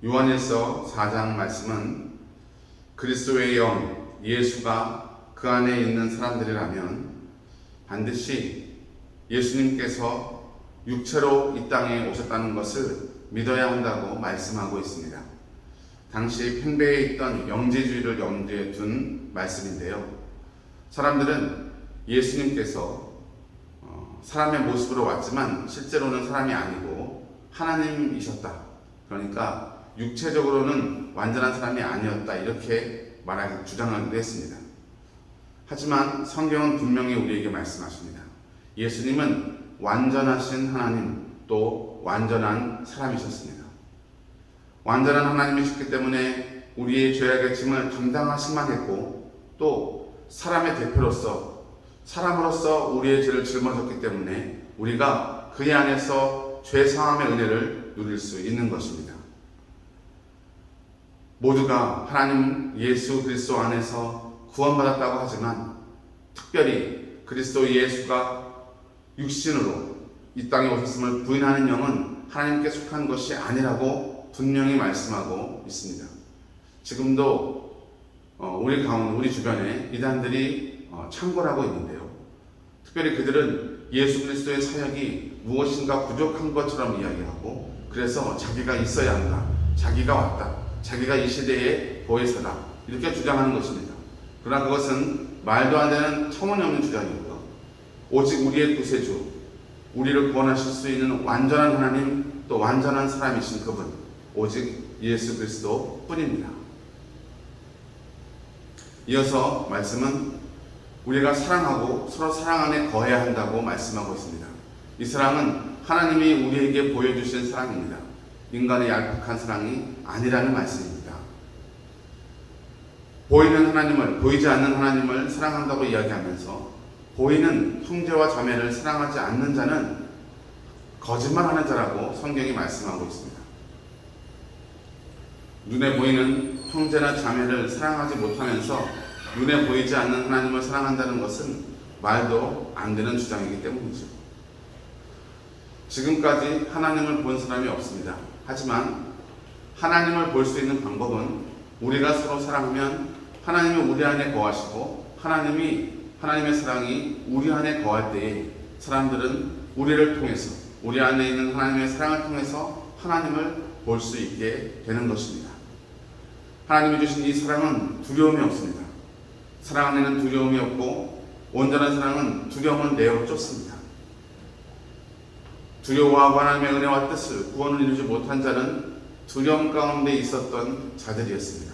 요한일서 4장 말씀은 그리스도의 영, 예수가 그 안에 있는 사람들이라면 반드시 예수님께서 육체로 이 땅에 오셨다는 것을 믿어야 한다고 말씀하고 있습니다. 당시 팽배해 있던 영지주의를 염두에 둔 말씀인데요. 사람들은 예수님께서 사람의 모습으로 왔지만 실제로는 사람이 아니고 하나님이셨다. 그러니까 육체적으로는 완전한 사람이 아니었다. 이렇게 주장하기도 했습니다. 하지만 성경은 분명히 우리에게 말씀하십니다. 예수님은 완전하신 하나님, 또 완전한 사람이셨습니다. 완전한 하나님이셨기 때문에 우리의 죄악의 짐을 감당하시만 했고, 또 사람의 대표로서, 사람으로서 우리의 죄를 짊어졌기 때문에 우리가 그의 안에서 죄 사함의 은혜를 누릴 수 있는 것입니다. 모두가 하나님 예수 그리스도 안에서 구원받았다고 하지만 특별히 그리스도 예수가 육신으로 이 땅에 오셨음을 부인하는 영은 하나님께 속한 것이 아니라고 분명히 말씀하고 있습니다. 지금도 우리 가운데, 우리 주변에 이단들이 창궐하고 있는데요. 특별히 그들은 예수 그리스도의 사역이 무엇인가 부족한 것처럼 이야기하고, 그래서 자기가 있어야 한다, 자기가 왔다, 자기가 이 시대의 보혜사다, 이렇게 주장하는 것입니다. 그러나 그것은 말도 안 되는 터무니없는 주장이고요. 오직 우리의 구세주, 우리를 구원하실 수 있는 완전한 하나님, 또 완전한 사람이신 그분, 오직 예수 그리스도 뿐입니다. 이어서 말씀은 우리가 사랑하고 서로 사랑 안에 거해야 한다고 말씀하고 있습니다. 이 사랑은 하나님이 우리에게 보여주신 사랑입니다. 인간의 얄팍한 사랑이 아니라는 말씀입니다. 보이는 하나님을, 보이지 않는 하나님을 사랑한다고 이야기하면서 보이는 형제와 자매를 사랑하지 않는 자는 거짓말하는 자라고 성경이 말씀하고 있습니다. 눈에 보이는 형제나 자매를 사랑하지 못하면서 눈에 보이지 않는 하나님을 사랑한다는 것은 말도 안 되는 주장이기 때문이죠. 지금까지 하나님을 본 사람이 없습니다. 하지만 하나님을 볼 수 있는 방법은 우리가 서로 사랑하면 하나님이 우리 안에 거하시고 하나님의 사랑이 우리 안에 거할 때에 사람들은 우리를 통해서, 우리 안에 있는 하나님의 사랑을 통해서 하나님을 볼 수 있게 되는 것입니다. 하나님이 주신 이 사랑은 두려움이 없습니다. 사랑 안에는 두려움이 없고 온전한 사랑은 두려움을 내어 쫓습니다. 두려워하고 하나님의 은혜와 뜻을, 구원을 이루지 못한 자는 두려움 가운데 있었던 자들이었습니다.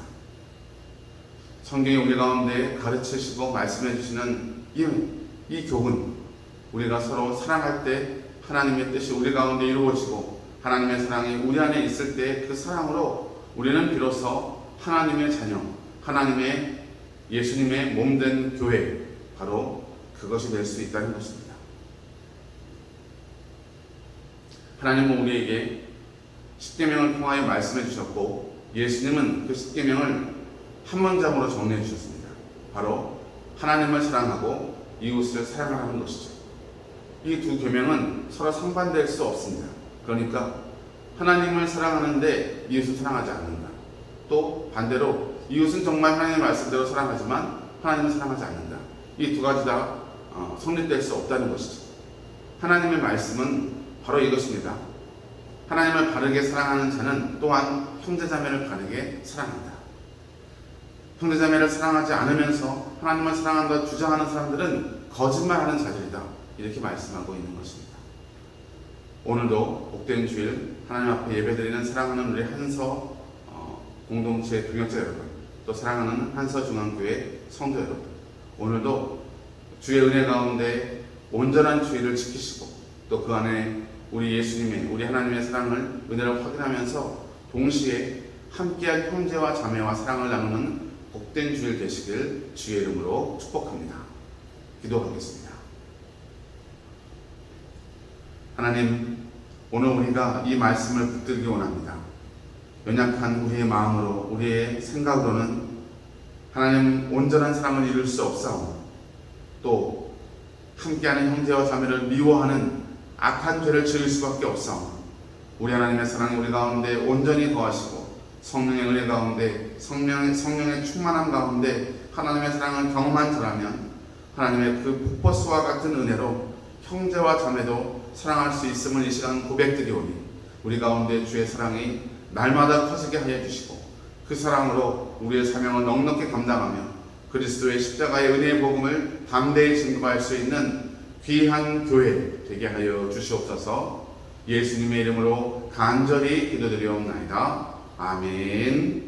성경이 우리 가운데 가르치시고 말씀해 주시는 이 교훈, 우리가 서로 사랑할 때 하나님의 뜻이 우리 가운데 이루어지고 하나님의 사랑이 우리 안에 있을 때 그 사랑으로 우리는 비로소 하나님의 자녀, 하나님의 예수님의 몸된 교회, 바로 그것이 될 수 있다는 것입니다. 하나님은 우리에게 십계명을 통하여 말씀해 주셨고, 예수님은 그 십계명을 한 문장으로 정리해 주셨습니다. 바로 하나님을 사랑하고 이웃을 사랑하는 것이죠. 이 두 계명은 서로 상반될 수 없습니다. 그러니까 하나님을 사랑하는데 이웃을 사랑하지 않는다. 또 반대로 이웃은 정말 하나님의 말씀대로 사랑하지만 하나님을 사랑하지 않는다. 이 두 가지 다 성립될 수 없다는 것이죠. 하나님의 말씀은 바로 이것입니다. 하나님을 바르게 사랑하는 자는 또한 형제자매를 바르게 사랑한다. 형제자매를 사랑하지 않으면서 하나님을 사랑한다 주장하는 사람들은 거짓말하는 자들이다. 이렇게 말씀하고 있는 것입니다. 오늘도 복된 주일 하나님 앞에 예배드리는 사랑하는 우리 한서 공동체 동역자 여러분, 또 사랑하는 한서 중앙교회 성도 여러분, 오늘도 주의 은혜 가운데 온전한 주의를 지키시고 또 그 안에 우리 예수님의, 우리 하나님의 사랑을, 은혜를 확인하면서 동시에 함께한 형제와 자매와 사랑을 나누는 복된 주일 되시길 주의 이름으로 축복합니다. 기도하겠습니다. 하나님, 오늘 우리가 이 말씀을 붙들기 원합니다. 연약한 우리의 마음으로, 우리의 생각으로는 하나님 온전한 사랑을 이룰 수 없사오니, 또 함께하는 형제와 자매를 미워하는 악한 죄를 지을 수밖에 없사오니, 우리 하나님의 사랑이 우리 가운데 온전히 거하시고 성령의 은혜 가운데 성령의 충만함 가운데 하나님의 사랑을 경험한 자라면 하나님의 그 폭포수와 같은 은혜로 형제와 자매도 사랑할 수 있음을 이 시간 고백드리오니 우리 가운데 주의 사랑이 날마다 커지게 하여 주시고 그 사랑으로 우리의 사명을 넉넉히 감당하며 그리스도의 십자가의 은혜의 복음을 담대히 증거할 수 있는 귀한 교회 되게 하여 주시옵소서. 예수님의 이름으로 간절히 기도드리옵나이다. 아멘.